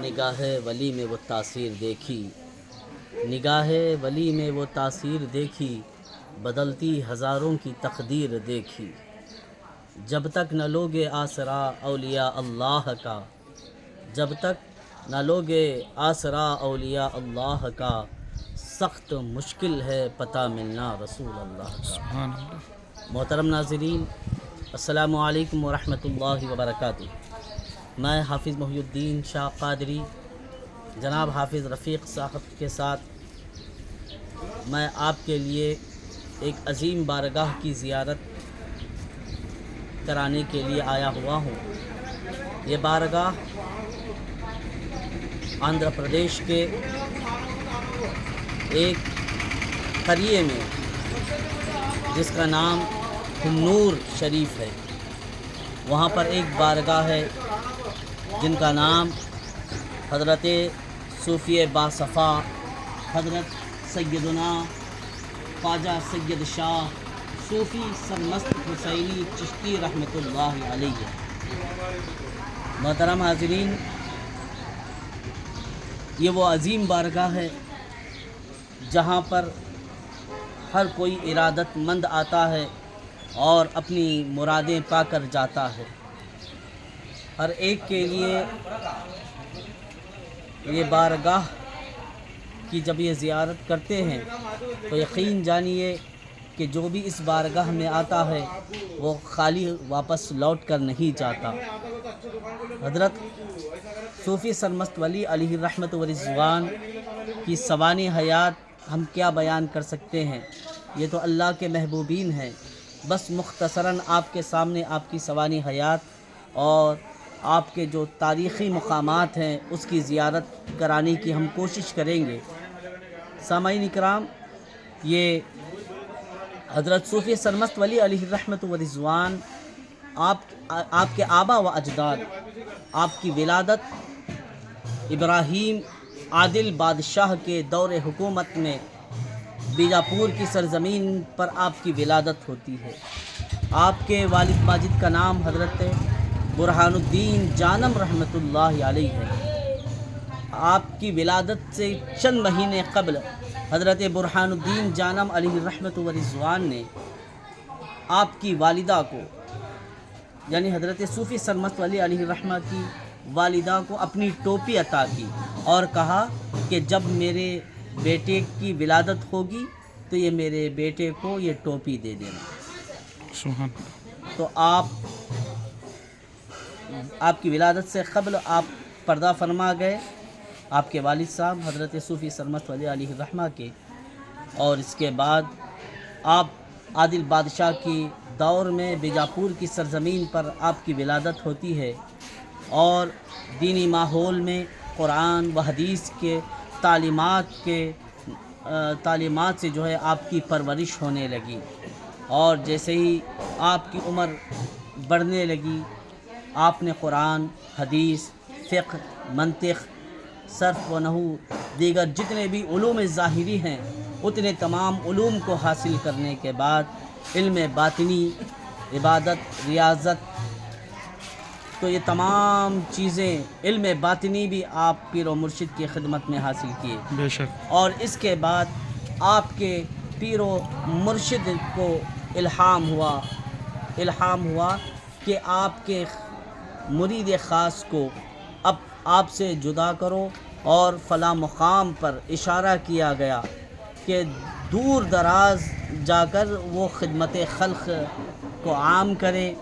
نگاہ ولی میں وہ تاثیر دیکھی، نگاہ ولی میں وہ تاثیر دیکھی، بدلتی ہزاروں کی تقدیر دیکھی۔ جب تک نہ لوگے آسرا اولیاء اللہ کا، جب تک نہ لوگے آسرا اولیاء اللہ کا، سخت مشکل ہے پتہ ملنا رسول اللہ کا۔ سبحان اللہ۔ محترم ناظرین، السلام علیکم ورحمۃ اللہ وبرکاتہ۔ میں حافظ محی الدین شاہ قادری جناب حافظ رفیق صاحب کے ساتھ میں آپ کے لیے ایک عظیم بارگاہ کی زیارت کرانے کے لیے آیا ہوا ہوں۔ یہ بارگاہ آندھرا پردیش کے ایک قریے میں جس کا نام ہنور شریف ہے، وہاں پر ایک بارگاہ ہے جن کا نام حضرت صوفی باصفا حضرت سیدنا خواجہ سید شاہ صوفی سرمست حسینی چشتی رحمۃ اللہ علیہ۔ محترم حاضرین، یہ وہ عظیم بارگاہ ہے جہاں پر ہر کوئی ارادت مند آتا ہے اور اپنی مرادیں پا کر جاتا ہے۔ ہر ایک کے لیے یہ بارگاہ کی جب یہ زیارت کرتے ہیں تو یقین جانیے کہ جو بھی اس بارگاہ میں آتا ہے وہ خالی واپس لوٹ کر نہیں جاتا۔ حضرت صوفی سرمست ولی علیہ رحمت و رضوان کی سوانح حیات ہم کیا بیان کر سکتے ہیں، یہ تو اللہ کے محبوبین ہیں۔ بس مختصراً آپ کے سامنے آپ کی سوانح حیات اور آپ کے جو تاریخی مقامات ہیں اس کی زیارت کرانے کی ہم کوشش کریں گے۔ سامعین اکرام، یہ حضرت صوفی سرمست ولی علیہ رحمت و رضوان آپ کے آبا و اجداد، آپ کی ولادت ابراہیم عادل بادشاہ کے دور حکومت میں بیجاپور کی سرزمین پر آپ کی ولادت ہوتی ہے۔ آپ کے والد ماجد کا نام حضرت برہان الدین جانم رحمۃ اللہ علیہ ہے۔ آپ کی ولادت سے چند مہینے قبل حضرت برہان الدین جانم علیہ رحمۃ و رضوان نے آپ کی والدہ کو، یعنی حضرت صوفی سرمست ولی علیہ رحمہ کی والدہ کو اپنی ٹوپی عطا کی اور کہا کہ جب میرے بیٹے کی ولادت ہوگی تو یہ میرے بیٹے کو یہ ٹوپی دے دینا۔ سبحان۔ تو آپ کی ولادت سے قبل آپ پردہ فرما گئے، آپ کے والد صاحب حضرت صوفی سرمست ولی علیہ رحمہ کے، اور اس کے بعد آپ عادل بادشاہ کی دور میں بیجاپور کی سرزمین پر آپ کی ولادت ہوتی ہے، اور دینی ماحول میں قرآن و حدیث کے تعلیمات سے جو ہے آپ کی پرورش ہونے لگی، اور جیسے ہی آپ کی عمر بڑھنے لگی آپ نے قرآن، حدیث، فقہ، منطق، صرف و نحو، دیگر جتنے بھی علوم ظاہری ہیں اتنے تمام علوم کو حاصل کرنے کے بعد علم باطنی، عبادت، ریاضت، تو یہ تمام چیزیں علم باطنی بھی آپ پیر و مرشد کی خدمت میں حاصل کیے۔ بے شک۔ اور اس کے بعد آپ کے پیر و مرشد کو الہام ہوا کہ آپ کے مرید خاص کو اب آپ سے جدا کرو، اور فلاں مقام پر اشارہ کیا گیا کہ دور دراز جا کر وہ خدمت خلق کو عام کریں،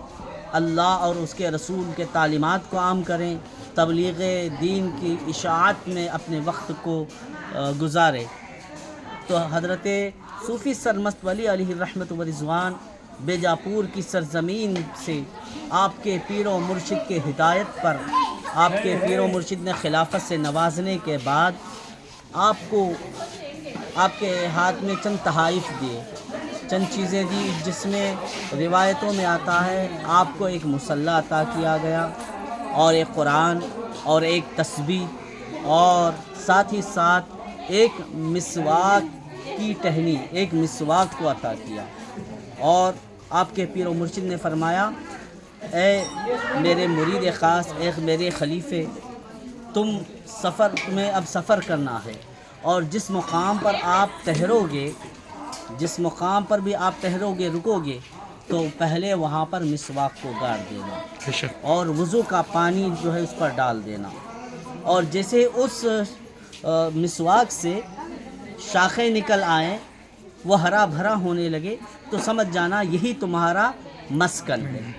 اللہ اور اس کے رسول کے تعلیمات کو عام کریں، تبلیغ دین کی اشاعت میں اپنے وقت کو گزارے۔ تو حضرت صوفی سرمست ولی علیہ رحمت و رضوان بیجاپور کی سرزمین سے آپ کے پیر و مرشد کے ہدایت پر، آپ کے پیر و مرشد نے خلافت سے نوازنے کے بعد آپ کو آپ کے ہاتھ میں چند تحائف دیے، چند چیزیں دی، جس میں روایتوں میں آتا ہے آپ کو ایک مصلی عطا کیا گیا، اور ایک قرآن، اور ایک تسبیح، اور ساتھ ہی ساتھ ایک مسواک کی ٹہنی، ایک مسواک کو عطا کیا۔ اور آپ کے پیر و مرشد نے فرمایا، اے میرے مرید خاص، اے میرے خلیفے، تم تمہیں اب سفر کرنا ہے، اور جس مقام پر آپ ٹھہرو گے، جس مقام پر بھی آپ ٹھہرو گے، رکو گے، تو پہلے وہاں پر مسواک کو گاڑ دینا اور وضو کا پانی جو ہے اس پر ڈال دینا، اور جیسے اس مسواک سے شاخیں نکل آئیں، وہ ہرا بھرا ہونے لگے، تو سمجھ جانا یہی تمہارا مسکن ہے۔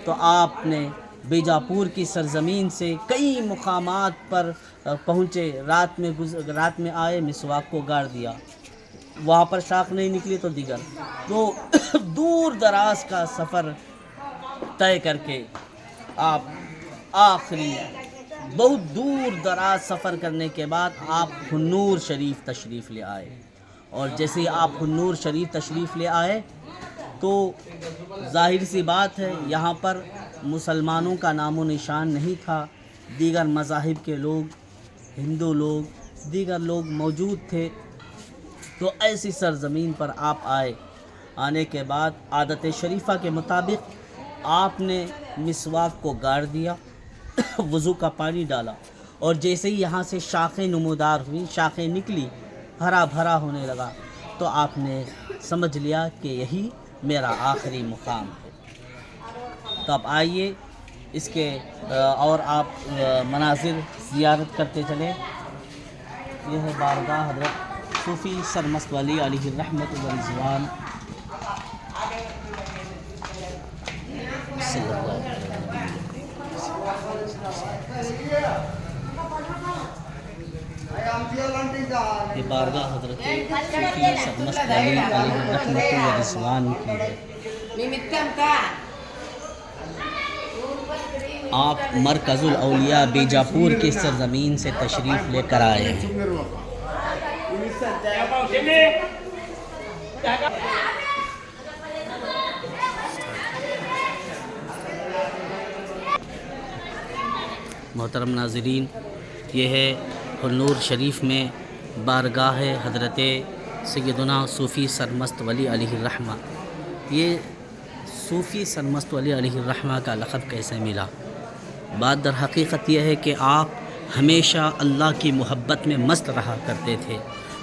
تو آپ نے بیجاپور کی سرزمین سے کئی مقامات پر پہنچے، رات میں آئے، مسواک کو گاڑ دیا، وہاں پر شاخ نہیں نکلی تو دیگر، تو دور دراز کا سفر طے کر کے آپ آخری بہت دور دراز سفر کرنے کے بعد آپ ہنور شریف تشریف لے آئے، اور جیسے ہی آپ ہنور شریف تشریف لے آئے تو ظاہر سی بات ہے یہاں پر مسلمانوں کا نام و نشان نہیں تھا، دیگر مذاہب کے لوگ، ہندو لوگ، دیگر لوگ موجود تھے، تو ایسی سرزمین پر آپ آئے۔ آنے کے بعد عادت شریفہ کے مطابق آپ نے مسواک کو گاڑ دیا، وضو کا پانی ڈالا، اور جیسے ہی یہاں سے شاخیں نمودار ہوئیں، شاخیں نکلی، ہرا بھرا ہونے لگا، تو آپ نے سمجھ لیا کہ یہی میرا آخری مقام ہے۔ تو اب آئیے اس کے اور آپ مناظر زیارت کرتے چلیں۔ یہ ہے بارگاہ حضرت صوفی سرمست ولی علیہ الرحمۃ والرضوان صلی اللہ علیہ وسلم۔ یہ بارگاہ حضرت صوفی سرمست ولی علیہ الرحمۃ والرضوان کی ہے۔ آپ مرکز الاولیاء بیجاپور کی سرزمین سے تشریف لے کر آئے ہیں۔ محترم ناظرین، یہ ہے ہنور شریف میں بارگاہ حضرت سیدنا صوفی سرمست ولی علیہ الرحمہ۔ یہ صوفی سرمست ولی علیہ الرحمہ کا لقب کیسے ملا؟ بات در حقیقت یہ ہے کہ آپ ہمیشہ اللہ کی محبت میں مست رہا کرتے تھے،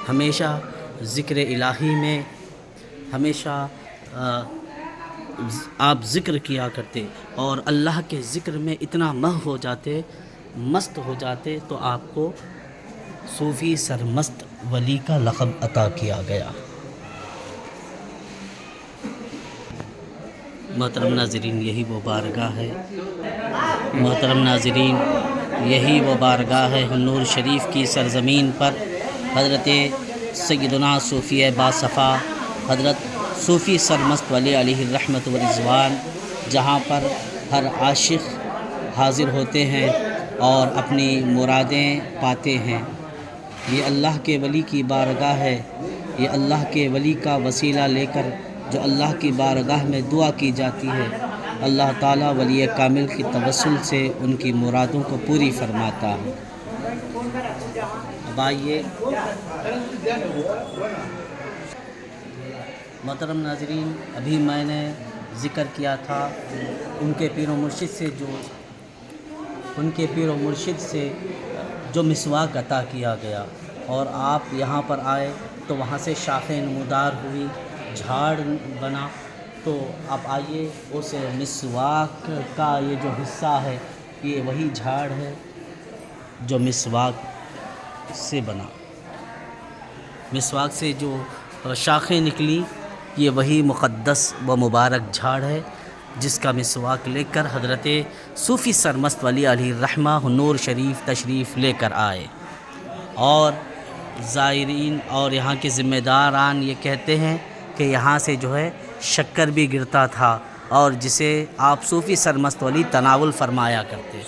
ہمیشہ ذکر الہی میں، ہمیشہ آپ ذکر کیا کرتے، اور اللہ کے ذکر میں اتنا ہو جاتے، مست ہو جاتے، تو آپ کو صوفی سرمست ولی کا لقب عطا کیا گیا۔ محترم ناظرین، یہی وہ بارگاہ ہے، محترم ناظرین یہی وہ بارگاہ ہے ہنور شریف کی سرزمین پر حضرت سیدنا صوفی باصفا حضرت صوفی سرمست ولی علیہ الرحمۃ والرضوان، جہاں پر ہر عاشق حاضر ہوتے ہیں اور اپنی مرادیں پاتے ہیں۔ یہ اللہ کے ولی کی بارگاہ ہے، یہ اللہ کے ولی کا وسیلہ لے کر جو اللہ کی بارگاہ میں دعا کی جاتی ہے، اللہ تعالیٰ ولی کامل کی توسل سے ان کی مرادوں کو پوری فرماتا ہے۔ اب آئیے محترم ناظرین، ابھی میں نے ذکر کیا تھا ان کے پیر و مرشد سے جو مسواک عطا کیا گیا، اور آپ یہاں پر آئے تو وہاں سے شاخیں نمودار ہوئی، جھاڑ بنا، تو اب آئیے اس مسواک کا یہ جو حصہ ہے، یہ وہی جھاڑ ہے جو مسواک سے بنا، مسواک سے جو شاخیں نکلی، یہ وہی مقدس و مبارک جھاڑ ہے جس کا مسواک لے کر حضرت صوفی سرمست ولی علیہ الرحمہ ہنور شریف تشریف لے کر آئے۔ اور زائرین اور یہاں کے ذمہ داران یہ کہتے ہیں کہ یہاں سے جو ہے شکر بھی گرتا تھا، اور جسے آپ صوفی سرمست ولی تناول فرمایا کرتے۔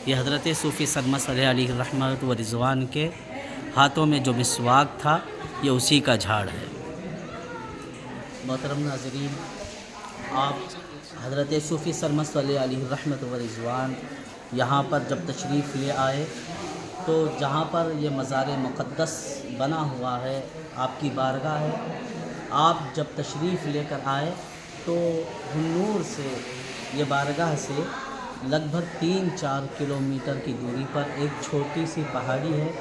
یہ حضرت صوفی سرمست ولی علیہ الرحمہ و رضوان کے ہاتھوں میں جو مسواک تھا، یہ اسی کا جھاڑ ہے۔ محترم ناظرین، آپ حضرت صوفی سرمست ولی علیہ الرحمہ و رضوان یہاں پر جب تشریف لے آئے، تو جہاں پر یہ مزار مقدس بنا ہوا ہے، آپ کی بارگاہ ہے، آپ جب تشریف لے کر آئے تو ہنور سے، یہ بارگاہ سے لگ بھگ 3-4 کلومیٹر کی دوری پر ایک چھوٹی سی پہاڑی ہے،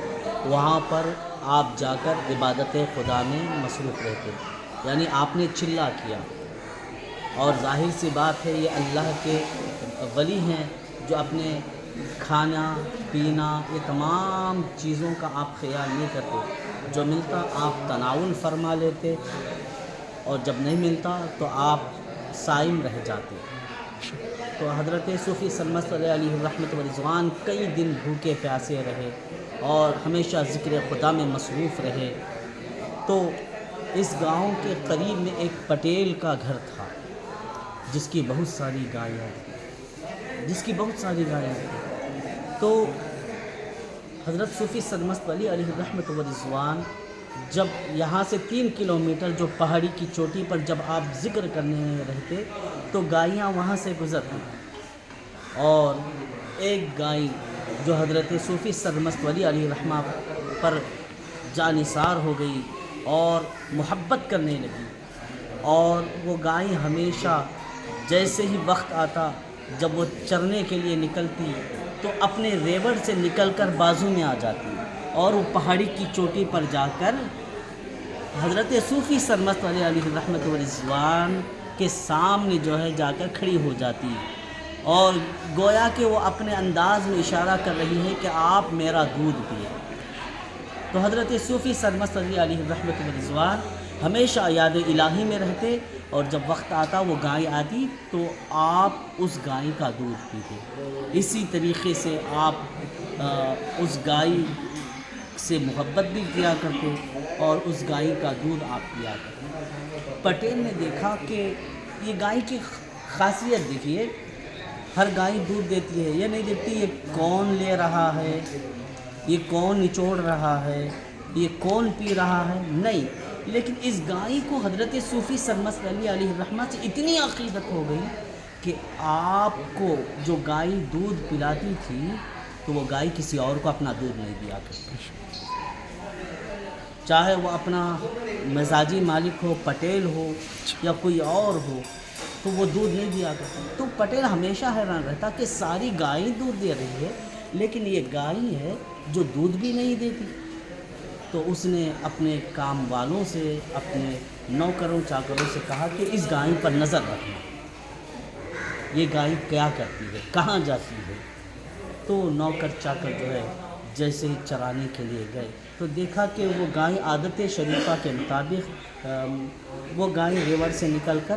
وہاں پر آپ جا کر عبادت خدا میں مصروف رہتے، یعنی آپ نے چلا کیا۔ اور ظاہر سی بات ہے یہ اللہ کے ولی ہیں جو اپنے کھانا پینا یہ تمام چیزوں کا آپ خیال نہیں کرتے، جو ملتا آپ تناول فرما لیتے اور جب نہیں ملتا تو آپ صائم رہ جاتے۔ تو حضرت صوفی سرمست علیہ الرحمۃ والرضوان کئی دن بھوکے پیاسے رہے اور ہمیشہ ذکر خدا میں مصروف رہے۔ تو اس گاؤں کے قریب میں ایک پٹیل کا گھر تھا جس کی بہت ساری گائیں تھیں، تو حضرت صوفی سرمست علی علیہ الرحمۃ والرضوان جب یہاں سے 3 کلومیٹر جو پہاڑی کی چوٹی پر جب آپ ذکر کرنے میں رہتے تو گائیاں وہاں سے گزرتی، اور ایک گائے جو حضرت صوفی سرمست علی علیہ الرحمہ پر جانثار ہو گئی اور محبت کرنے لگی، اور وہ گائے ہمیشہ جیسے ہی وقت آتا جب وہ چرنے کے لیے نکلتی تو اپنے ریوڑ سے نکل کر بازو میں آ جاتی اور وہ پہاڑی کی چوٹی پر جا کر حضرت صوفی سرمست علیہ الرحمۃ والرضوان کے سامنے جو ہے جا کر کھڑی ہو جاتی، اور گویا کہ وہ اپنے انداز میں اشارہ کر رہی ہے کہ آپ میرا دودھ پیے۔ تو حضرت صوفی سرمست علیہ الرحمۃ والرضوان ہمیشہ یاد الہی میں رہتے، اور جب وقت آتا وہ گائے آتی تو آپ اس گائے کا دودھ پیتے۔ اسی طریقے سے آپ اس گائے سے محبت بھی کیا کرتے اور اس گائے کا دودھ آپ پیا کرتے۔ پٹیل نے دیکھا کہ یہ گائے کی خاصیت دیکھیے، ہر گائے دودھ دیتی ہے، یہ نہیں دیکھتی یہ کون لے رہا ہے، یہ کون نچوڑ رہا ہے، یہ کون پی رہا ہے، نہیں، لیکن اس گائے کو حضرت صوفی سرمست علی علیہ الرحمہ سے اتنی عقیدت ہو گئی کہ آپ کو جو گائے دودھ پلاتی تھی تو وہ گائے کسی اور کو اپنا دودھ نہیں دیا کرتی، چاہے وہ اپنا مزاجی مالک ہو، پٹیل ہو یا کوئی اور ہو، تو وہ دودھ نہیں دیا کرتا۔ تو پٹیل ہمیشہ حیران رہتا کہ ساری گائیں دودھ دے رہی ہے لیکن یہ گائے ہے جو دودھ بھی نہیں دیتی۔ تو اس نے اپنے کام والوں سے، اپنے نوکروں چاکروں سے کہا کہ اس گائے پر نظر رکھنا، یہ گائے کیا کرتی ہے، کہاں جاتی ہے۔ تو نوکر چاکر جو ہے جیسے ہی چرانے کے لیے گئے تو دیکھا کہ وہ گائے عادت شریفہ کے مطابق وہ گائے ریوڑ سے نکل کر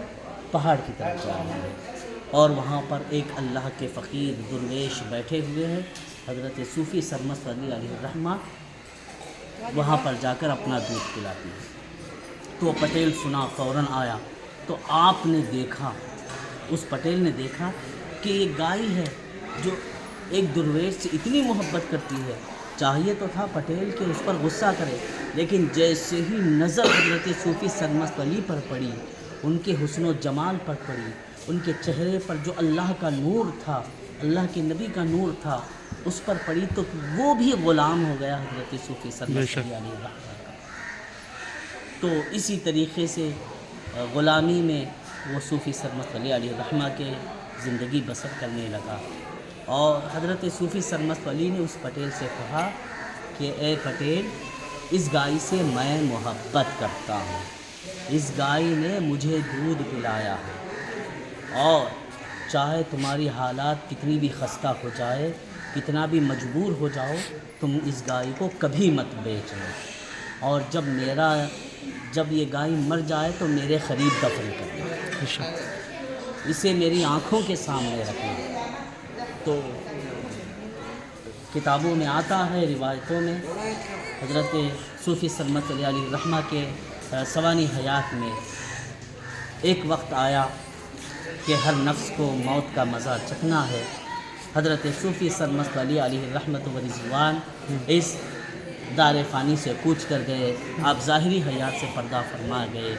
پہاڑ کی طرف جا رہی ہے، اور وہاں پر ایک اللہ کے فقیر درویش بیٹھے ہوئے ہیں، حضرت صوفی سرمست علی علیہ الرحمہ وہاں پر جا کر اپنا دودھ پلاتی ہے۔ تو پٹیل سنا، فوراً آیا، تو آپ نے دیکھا، اس پٹیل نے دیکھا کہ یہ گائے ہے جو ایک درویش سے اتنی محبت کرتی ہے، چاہیے تو تھا پٹیل کہ اس پر غصہ کرے، لیکن جیسے ہی نظر حضرت صوفی سرمست علی پر پڑی، ان کے حسن و جمال پر پڑی، ان کے چہرے پر جو اللہ کا نور تھا، اللہ کے نبی کا نور تھا، اس پر پڑی تو وہ بھی غلام ہو گیا حضرت صوفی سرمست علی علیہ الرحمہ کا۔ تو اسی طریقے سے غلامی میں وہ صوفی سرمست علی علیہ الرحمہ کے زندگی بسر کرنے لگا، اور حضرت صوفی سرمست علی نے اس پٹیل سے کہا کہ اے پٹیل، اس گائے سے میں محبت کرتا ہوں، اس گائے نے مجھے دودھ پلایا ہے، اور چاہے تمہاری حالات کتنی بھی خستہ ہو جائے، کتنا بھی مجبور ہو جاؤ، تم اس گائے کو کبھی مت بیچنا، اور جب یہ گائے مر جائے تو میرے قریب دفن کرنا، اسے میری آنکھوں کے سامنے رکھنا۔ تو کتابوں میں آتا ہے، روایتوں میں، حضرت صوفی سرمست علیہ الرحمہ کے سوانح حیات میں ایک وقت آیا کہ ہر نفس کو موت کا مزہ چکھنا ہے۔ حضرت صوفی سرمست علی علیہ الرحمۃ والرضوان اس دار فانی سے کوچ کر گئے، آپ ظاہری حیات سے پردہ فرما گئے،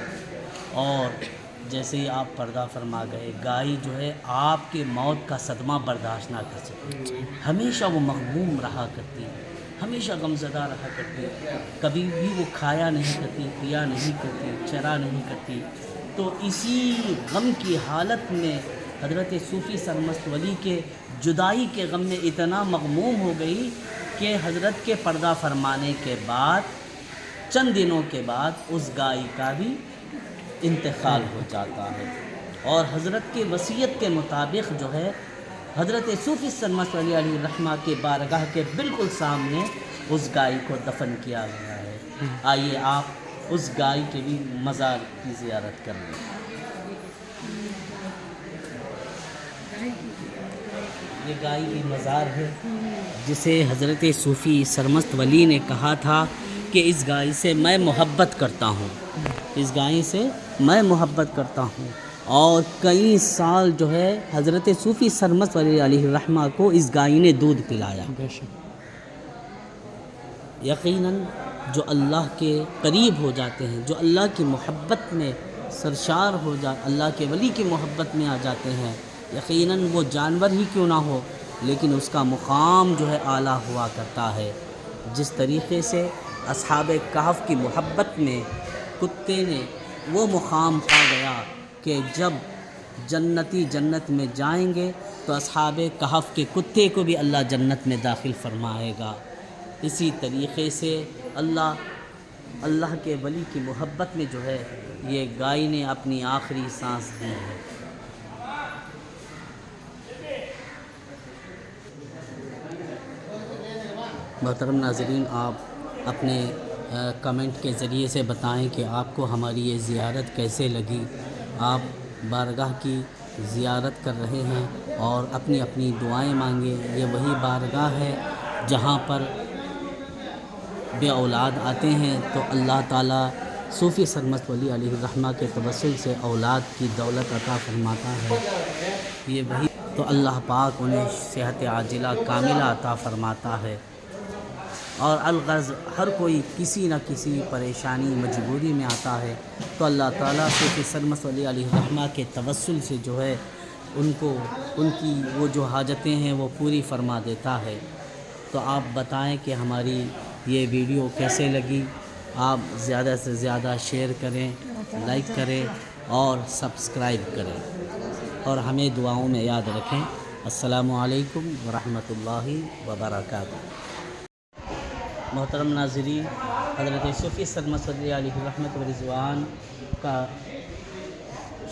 اور جیسے ہی آپ پردہ فرما گئے، گائے جو ہے آپ کے موت کا صدمہ برداشت نہ کر سکتی، ہمیشہ وہ مغموم رہا کرتی، ہمیشہ غمزدہ رہا کرتی، کبھی بھی وہ کھایا نہیں کرتی، پیا نہیں کرتی، چرا نہیں کرتی۔ تو اسی غم کی حالت میں حضرت صوفی سرمست ولی کے جدائی کے غم میں اتنا مغموم ہو گئی کہ حضرت کے پردہ فرمانے کے بعد چند دنوں کے بعد اس گائے کا بھی انتقال ہو جاتا ہے، اور حضرت کی وصیت کے مطابق جو ہے حضرت صوفی سرمست ولی علیہ الرحمہ کے بارگاہ کے بالکل سامنے اس گائے کو دفن کیا گیا ہے۔ آئیے آپ اس گائے کے بھی مزار کی زیارت کر لیں۔ یہ گائے کی مزار ہے جسے حضرت صوفی سرمست ولی نے کہا تھا کہ اس گائے سے میں محبت کرتا ہوں، اس گائے سے میں محبت کرتا ہوں، اور کئی سال جو ہے حضرت صوفی سرمست ولی علیہ الرحمہ کو اس گائے نے دودھ پلایا۔ یقیناً جو اللہ کے قریب ہو جاتے ہیں، جو اللہ کی محبت میں سرشار ہو اللہ کے ولی کی محبت میں آ جاتے ہیں، یقیناً وہ جانور ہی کیوں نہ ہو لیکن اس کا مقام جو ہے اعلیٰ ہوا کرتا ہے۔ جس طریقے سے اصحاب کہف کی محبت میں کتے نے وہ مقام پا گیا کہ جب جنتی جنت میں جائیں گے تو اصحاب کہف کے کتے کو بھی اللہ جنت میں داخل فرمائے گا۔ اسی طریقے سے اللہ کے ولی کی محبت میں جو ہے یہ گائے نے اپنی آخری سانس دی ہے۔ محترم ناظرین، آپ اپنے کمنٹ کے ذریعے سے بتائیں کہ آپ کو ہماری یہ زیارت کیسے لگی۔ آپ بارگاہ کی زیارت کر رہے ہیں اور اپنی اپنی دعائیں مانگے۔ یہ وہی بارگاہ ہے جہاں پر بے اولاد آتے ہیں تو اللہ تعالیٰ صوفی سرمست ولی علیہ الرحمہ کے توسل سے اولاد کی دولت عطا فرماتا ہے۔ یہ وہی تو اللہ پاک انہیں صحت عاجلہ کاملہ عطا فرماتا ہے، اور الغرض ہر کوئی کسی نہ کسی پریشانی مجبوری میں آتا ہے تو اللہ تعالیٰ صوفی سرمست ولی علیہ الرحمہ کے توسل سے جو ہے ان کی وہ جو حاجتیں ہیں وہ پوری فرما دیتا ہے۔ تو آپ بتائیں کہ ہماری یہ ویڈیو کیسے لگی۔ آپ زیادہ سے زیادہ شیئر کریں، لائک کریں اور سبسکرائب کریں، اور ہمیں دعاؤں میں یاد رکھیں۔ السلام علیکم ورحمۃ اللہ وبرکاتہ۔ محترم ناظرین، حضرت صوفی سرمست ولی علیہ الرحمۃ ورضوان کا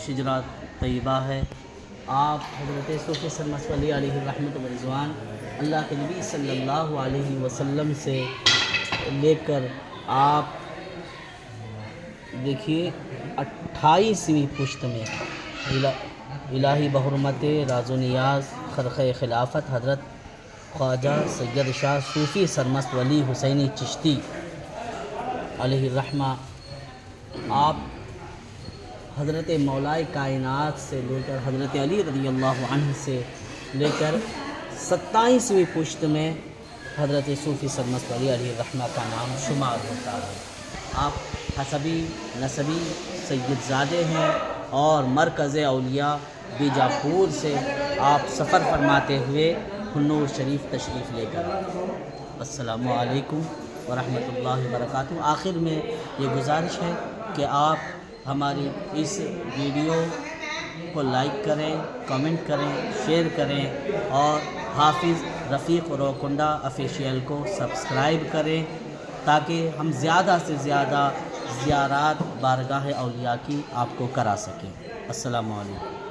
شجرہ طیبہ ہے۔ آپ حضرت صوفی سرمست ولی علیہ الرحمۃ ورضوان اللہ کے نبی صلی اللہ علیہ وسلم سے لے کر آپ دیکھیے 28ویں پشت میں الہی بحرمت راز و نیاز خرقہ خلافت حضرت خواجہ سید شاہ صوفی سرمست ولی حسینی چشتی علیہ الرحمہ، آپ حضرت مولائے کائنات سے لے کر حضرت علی رضی اللہ عنہ سے لے کر 27ویں پشت میں حضرت صوفی سرمست ولی علیہ الرحمہ کا نام شمار ہوتا ہے۔ آپ حسبی نسبی سید زادے ہیں اور مرکز اولیاء بیجاپور سے آپ سفر فرماتے ہوئے ہنور شریف تشریف لے کر۔ السلام علیکم ورحمۃ اللہ وبرکاتہ۔ آخر میں یہ گزارش ہے کہ آپ ہماری اس ویڈیو کو لائک کریں، کمنٹ کریں، شیئر کریں، اور حافظ رفیق روکنڈا آفیشیل کو سبسکرائب کریں تاکہ ہم زیادہ سے زیادہ زیارات بارگاہ اولیاء کی آپ کو کرا سکیں۔ السلام علیکم۔